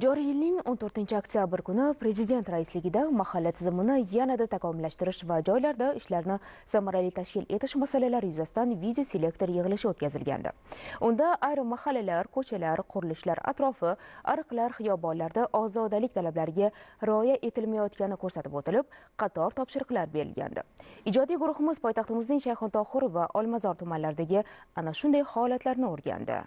Joriy yilning 14-oktyabr kuni Prezident raisligida mahalla tizimini yanada takomillashtirish va joylarda ishlarni samarali tashkil etish masalalari yuzasidan video selektor yig'ilishi o'tkazilgandi. Unda ayrim mahallalar, ko'chalar, qurilishlar atrofi, ariqlar, xiyobonlarda ozodalik talablariga rioya etilmayotgani ko'rsatib o'tilib, qator topshiriqlar berilgandi. Ijodiy guruhimiz poytaxtimizning Shayxontohur va Olmazor tumanlaridagi ana shunday holatlarni o'rgandi.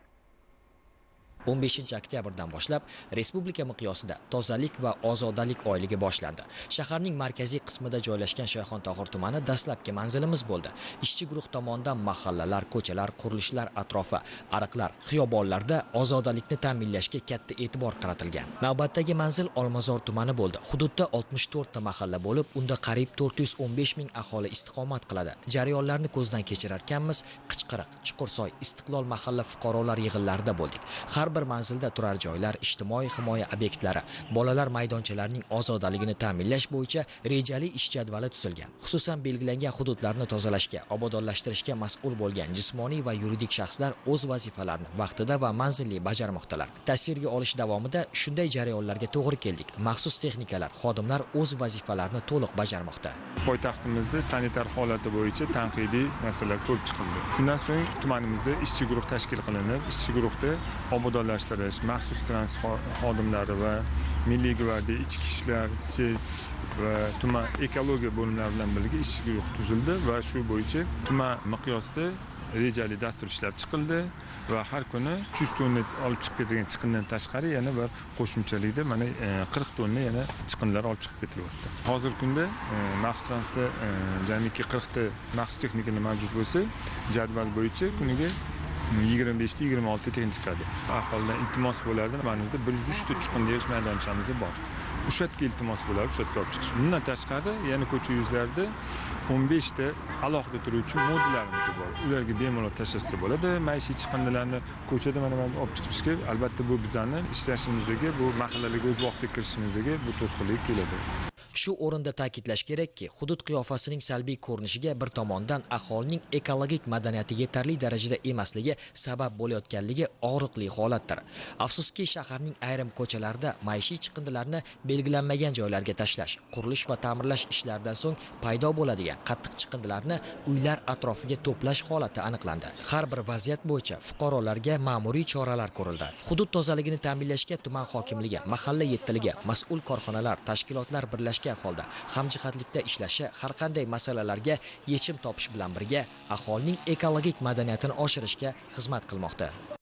15-oktyabrdan boshlab respublika miqyosida tozalik va ozodalik oyligi boshlandi. Shaharning markaziy qismida joylashgan Shayxontohur tumani dastlabki manzilimiz bo'ldi. Ishchi guruh tomonidan mahallalar, ko'chalar, qurilishlar atrofi, ariqlar, xiyobonlarda ozodalikni ta'minlashga katta e'tibor qaratilgan. Navbatdagi manzil Olmazor tumani bo'ldi. Hududda 64 ta mahalla bo'lib, unda qariyb 415 ming aholi istiqomat qiladi. Jarayonlarni ko'zdan kechirarkanmiz, Qichqiriq, Chuqursoy, Istiqlol mahalla fuqarolar yig'inlarida bo'ldik. Har bir manzilda turar joylar, ijtimoiy himoya obyektlari, bolalar maydonchalarining ozodaligini ta'minlash bo'yicha rejali ish jadvali tuzilgan. Xususan belgilangan hududlarni tozalashga, obodonlashtirishga mas'ul bo'lgan jismoniy va yuridik shaxslar o'z vazifalarini vaqtida va manzilli bajarmoqdalar. Tasvirga olish davomida shunday jarayonlarga to'g'ri keldik. Maxsus texnikalar, xodimlar o'z vazifalarini to'liq bajarmoqda. Poytaxtimizda sanitar holati bo'yicha tanqidiy masalalar ko'rib chiqildi. Shundan so'ng tumanimizda ishchi guruh tashkil qilinib, ishchi guruhda obodonlashtirish, maxsus transport xodimlari va Milliy gvardiya, ichki ishlar, SES va tuman ekologiya bo'limlari bilan birga ishchi guruh tuzildi va shu bo'yicha tuman miqyosida rejali dastur ishlab chiqildi va har kuni 300 tonna olib chiqib ketadigan chiqindan tashqari yana bir qo'shimchalikda mana 40 tonna yana chiqinlar olib chiqib ketilyapti. Hozirgi kunda maxsus transportda jamiki 40 ta maxsus texnikalar mavjud bo'lsa, jadval bo'yicha kuniga 25 ta 26 ta texnika chiqadi. Aholidan iltimos bo'lardi. Manimizda 103 ta chiqin yig'ish maydonchamiz bor. O'sha yerga iltimos bo'ladi, o'sha yerga olib chiqish. Bundan tashqari yana ko'cha yuzlarida 15 ta alohida turuvchi modullarimiz bor. Ularga bemalol tashlashsa bo'ladi. Maishiy chiqindilarni ko'chada mana olib chiqishga albatta bu bizani ishlashimizga, bu mahallalarga o'z vaqtida kirishimizga bu to'sqinlik keladi. Shu o'rinda ta'kidlash kerakki, hudud qiyofasining salbiy ko'rinishiga bir tomondan aholining ekologik madaniyati yetarli darajada emasligi sabab bo'layotganligi og'riqli holatdir. Afsuski, shaharning ayrim ko'chalarida maishiy chiqindilarni belgilanmagan joylarga tashlash, qurilish va ta'mirlash ishlaridan so'ng paydo bo'ladigan qattiq chiqindilarni uylar atrofiga to'plash holati aniqlandi. Har bir vaziyat bo'yicha fuqarolarga ma'muriy choralar ko'rildi. Hudud tozaligini ta'minlashga tuman hokimligi, mahalla yetkiligi, mas'ul korxonalar, tashkilotlar birlashgan holda hamjihatlikda ishlashi har qanday masalalarga yechim topish bilan birga aholining ekologik madaniyatini oshirishga xizmat qilmoqda.